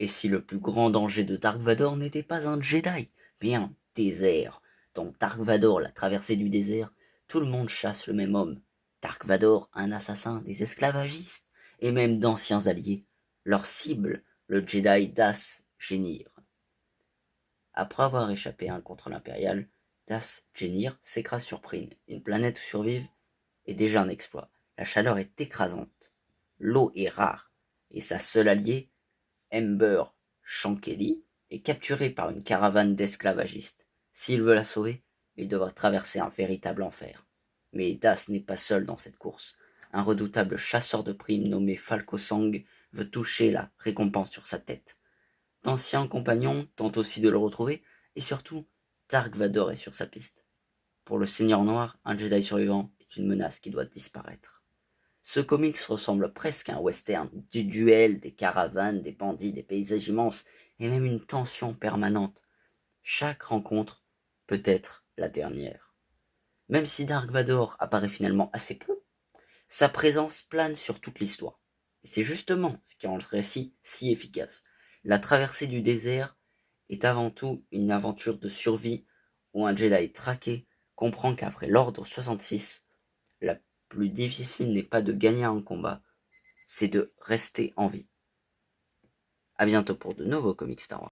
Et si le plus grand danger de Dark Vador n'était pas un Jedi, mais un désert? Dans Dark Vador, la traversée du désert, tout le monde chasse le même homme. Dark Vador, un assassin, des esclavagistes, et même d'anciens alliés. Leur cible, le Jedi Das Genir. Après avoir échappé à un contrôle impérial, Das Genir s'écrase sur Pryn, une planète où survivre est déjà un exploit. La chaleur est écrasante, l'eau est rare, et sa seule alliée, Ember Shankeli, est capturée par une caravane d'esclavagistes. S'il veut la sauver, il devra traverser un véritable enfer. Mais Das n'est pas seul dans cette course. Un redoutable chasseur de primes nommé Falco Sang veut toucher la récompense sur sa tête. D'anciens compagnons tentent aussi de le retrouver, et surtout, Dark Vador est sur sa piste. Pour le Seigneur Noir, un Jedi survivant est une menace qui doit disparaître. Ce comics ressemble presque à un western, du duel, des caravanes, des bandits, des paysages immenses, et même une tension permanente. Chaque rencontre peut être la dernière. Même si Dark Vador apparaît finalement assez peu, sa présence plane sur toute l'histoire. Et c'est justement ce qui rend le récit si efficace. La traversée du désert est avant tout une aventure de survie où un Jedi traqué comprend qu'après l'Ordre 66, la plus difficile n'est pas de gagner un combat, c'est de rester en vie. À bientôt pour de nouveaux comics Star Wars.